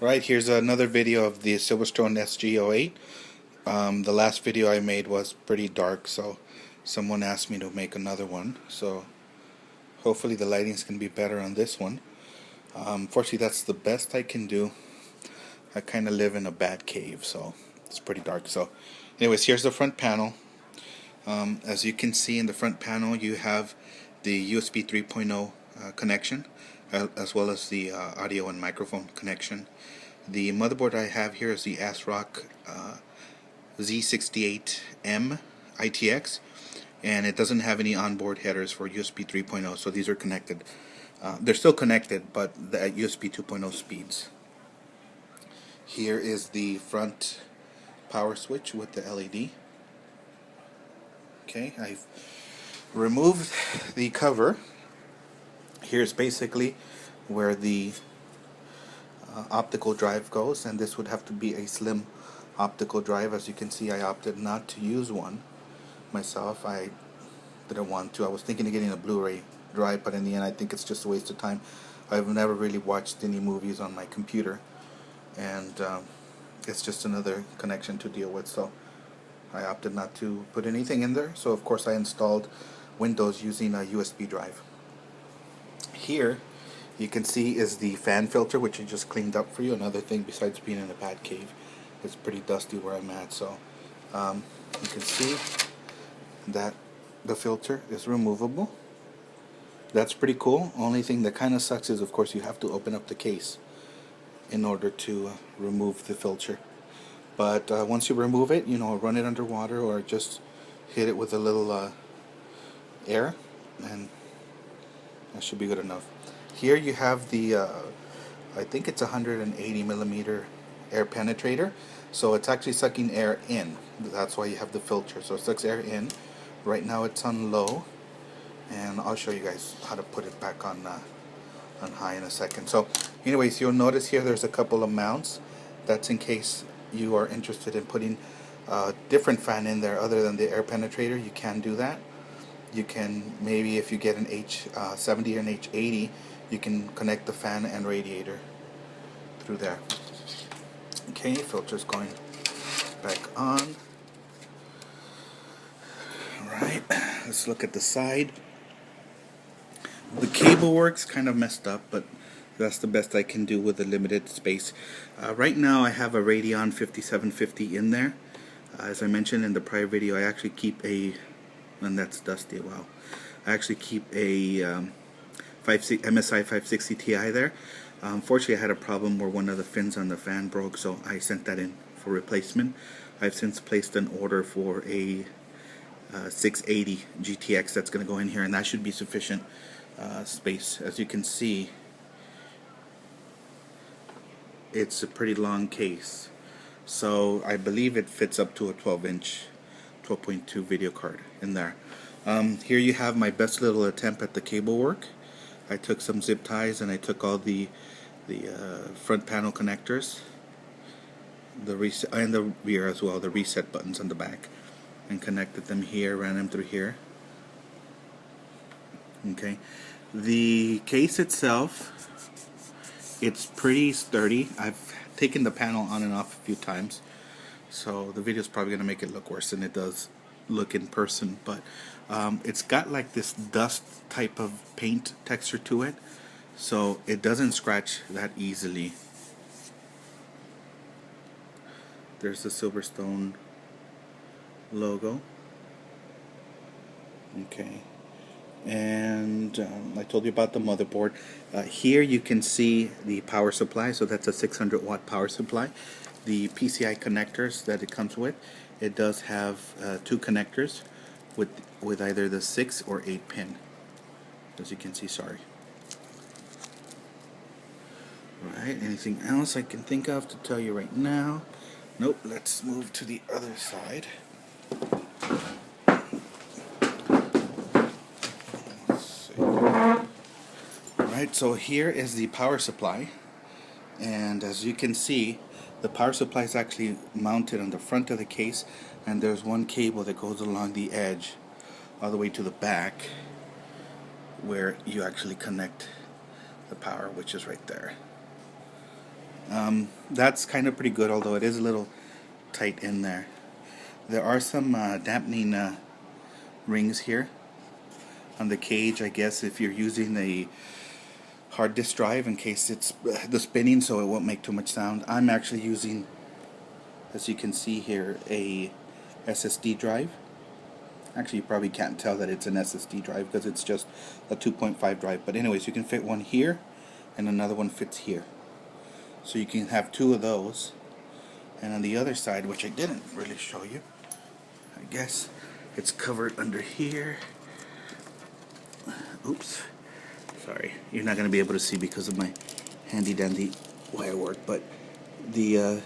Right, here's another video of the Silverstone SG08. The last video I made was pretty dark, so someone asked me to make another one. So hopefully the lighting's going to be better on this one. Fortunately, that's the best I can do. I kind of live in a bad cave, so it's pretty dark. So anyways, here's the front panel. As you can see in the front panel, you have the USB 3.0 connection, as well as the audio and microphone connection. The motherboard I have here is the ASRock Z68M ITX, and it doesn't have any onboard headers for USB 3.0, so these are connected. They're still connected, but at USB 2.0 speeds. Here is the front power switch with the LED. Okay, I've removed the cover. Here's basically where the optical drive goes, and this would have to be a slim optical drive. As you can see, I opted not to use one myself. I didn't want to. I was thinking of getting a Blu-ray drive, but in the end I think it's just a waste of time. I've never really watched any movies on my computer, and it's just another connection to deal with, so I opted not to put anything in there. So of course I installed Windows using a USB drive. Here you can see is the fan filter, which I just cleaned up for you. Another thing besides being in a bad cave, it's pretty dusty where I'm at, so you can see that the filter is removable. That's pretty cool. Only thing that kind of sucks is, of course, you have to open up the case in order to remove the filter. But once you remove it, run it underwater or just hit it with a little air, and that should be good enough. Here you have the, I think it's 180 millimeter air penetrator, so it's actually sucking air in. That's why you have the filter, so it sucks air in. Right now it's on low, and I'll show you guys how to put it back on high in a second. So anyways, you'll notice here there's a couple of mounts. That's in case you are interested in putting a different fan in there other than the air penetrator. You can do that. You can, maybe if you get an H70 or an H80, you can connect the fan and radiator through there. Okay, filter's going back on. Alright, let's look at the side. The cable work's kind of messed up, but that's the best I can do with the limited space. Right now I have a Radeon 5750 in there. As I mentioned in the prior video, I actually keep a, and that's dusty, wow. I actually keep a MSI 560 Ti there. Unfortunately, I had a problem where one of the fins on the fan broke, so I sent that in for replacement. I've since placed an order for a 680 GTX that's going to go in here, and that should be sufficient space. As you can see, it's a pretty long case, so I believe it fits up to a 12-inch 12.2 video card in there. Here you have my best little attempt at the cable work. I took some zip ties and I took all the front panel connectors, the reset, and the rear as well, the reset buttons on the back, and connected them here, ran them through here. Okay, the case itself, it's pretty sturdy. I've taken the panel on and off a few times, so the video is probably going to make it look worse than it does look in person, but it's got like this dust type of paint texture to it, so it doesn't scratch that easily. There's the Silverstone logo. Okay, and I told you about the motherboard. Here you can see the power supply, so that's a 600 watt power supply. The PCI connectors that it comes with, it does have two connectors with either the 6 or 8 pin, as you can see. Sorry. Right, anything else I can think of to tell you right now? Nope. Let's move to the other side. Alright, so here is the power supply, and as you can see, the power supply is actually mounted on the front of the case, and there's one cable that goes along the edge all the way to the back where you actually connect the power, which is right there. That's kind of pretty good, although it is a little tight in there. There are some dampening rings here on the cage, I guess, if you're using a hard disk drive, in case it's the spinning, so it won't make too much sound. I'm actually using, as you can see here, a SSD drive. Actually, you probably can't tell that it's an SSD drive because it's just a 2.5 drive. But anyways, you can fit one here and another one fits here. So you can have two of those. And on the other side, which I didn't really show you, I guess it's covered under here. Oops. Sorry, you're not going to be able to see because of my handy dandy wire work. But the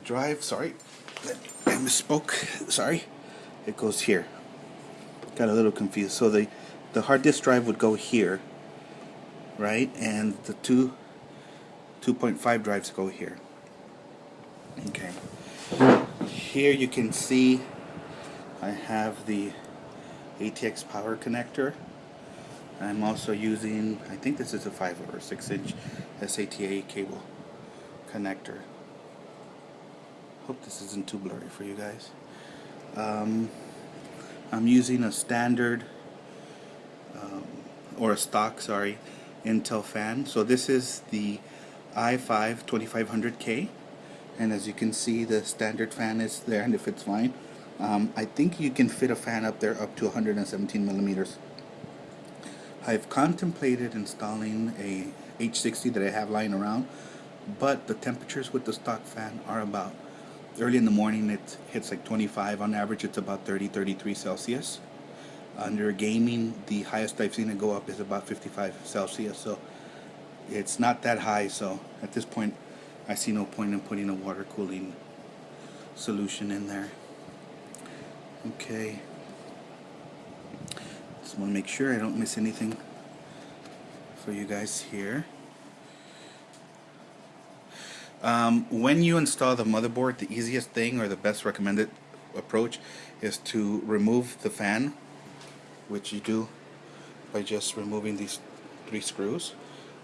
drive, sorry, I misspoke. Sorry. It goes here. Got a little confused. So the hard disk drive would go here, right? And the 2.5 drives go here. Okay. Here you can see I have the ATX power connector. I'm also using, I think this is a 5 or 6 inch SATA cable connector. Hope this isn't too blurry for you guys. I'm using a standard or a stock, sorry, Intel fan. So this is the i5 2500K, and as you can see, the standard fan is there and it fits fine. I think you can fit a fan up there up to 117 millimeters. I've contemplated installing a H60 that I have lying around, but the temperatures with the stock fan are about, early in the morning it hits like 25. On average it's about 33 Celsius. Under gaming, the highest I've seen it go up is about 55 Celsius, so it's not that high. So at this point I see no point in putting a water cooling solution in there. Okay, just want to make sure I don't miss anything for you guys here. When you install the motherboard, the easiest thing or the best recommended approach is to remove the fan, which you do by just removing these 3 screws.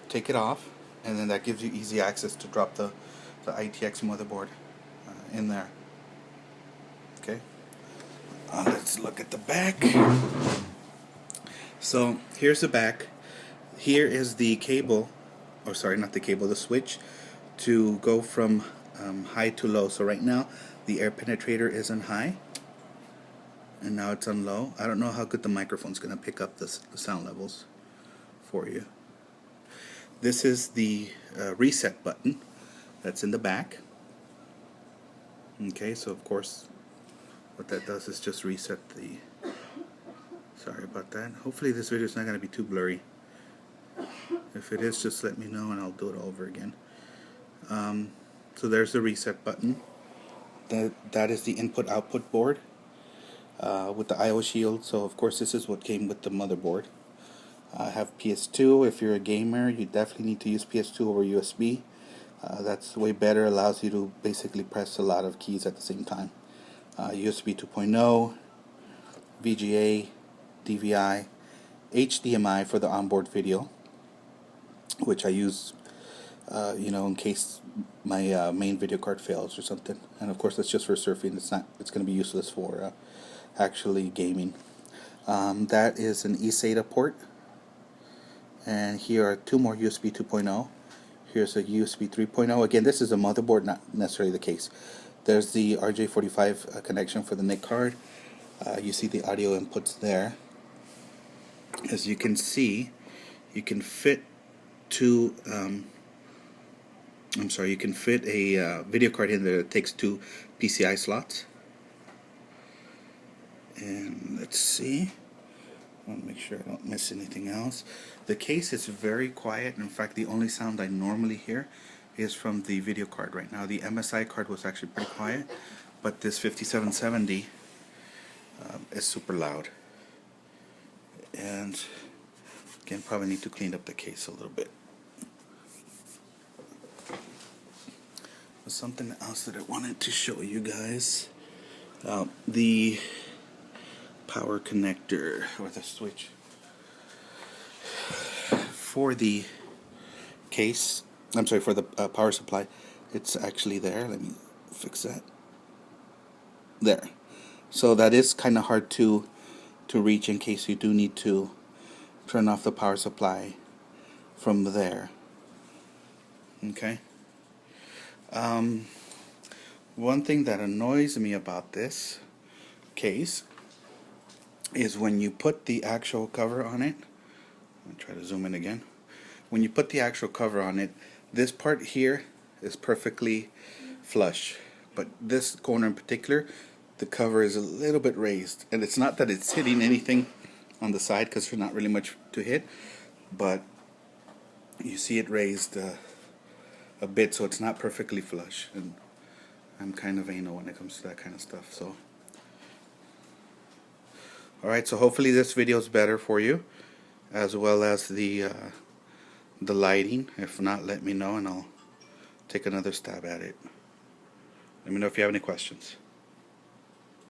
Take it off, and then that gives you easy access to drop the ITX motherboard in there. Okay, let's look at the back. So here's the back. Here is the cable, or sorry, not the cable, the switch to go from high to low. So right now the air penetrator is on high, and now it's on low. I don't know how good the microphone's going to pick up the sound levels for you. This is the reset button that's in the back. Okay, so of course what that does is just reset the, sorry about that. Hopefully this video is not going to be too blurry. If it is, just let me know and I'll do it over again. So there's the reset button. That is the input-output board with the I/O shield. So of course this is what came with the motherboard. I have PS2. If you're a gamer, you definitely need to use PS2 over USB. That's way better. Allows you to basically press a lot of keys at the same time. USB 2.0, VGA, DVI, HDMI for the onboard video, which I use in case my main video card fails or something. And of course that's just for surfing. It's going to be useless for actually gaming. That is an eSATA port, and here are 2 more USB 2.0. Here's a USB 3.0. Again, this is a motherboard, not necessarily the case. There's the RJ45 connection for the NIC card. You see the audio inputs there. As you can see, you can fit you can fit a video card in there that takes 2 PCI slots. And let's see, I want to make sure I don't miss anything else. The case is very quiet. In fact, the only sound I normally hear is from the video card right now. The MSI card was actually pretty quiet, but this 5770 is super loud. And again, probably need to clean up the case a little bit. There's something else that I wanted to show you guys. The power connector, or the switch for the case, I'm sorry, for the power supply. It's actually there. Let me fix that. There. So that is kind of hard to reach in case you do need to turn off the power supply from there. Okay. One thing that annoys me about this case is when you put the actual cover on it. I'll try to zoom in again. When you put the actual cover on it, this part here is perfectly flush, but this corner in particular, the cover is a little bit raised, and it's not that it's hitting anything on the side because there's not really much to hit, but you see it raised a bit, so it's not perfectly flush, and I'm kind of anal when it comes to that kind of stuff. So alright, so hopefully this video is better for you, as well as the lighting. If not, let me know and I'll take another stab at it. Let me know if you have any questions.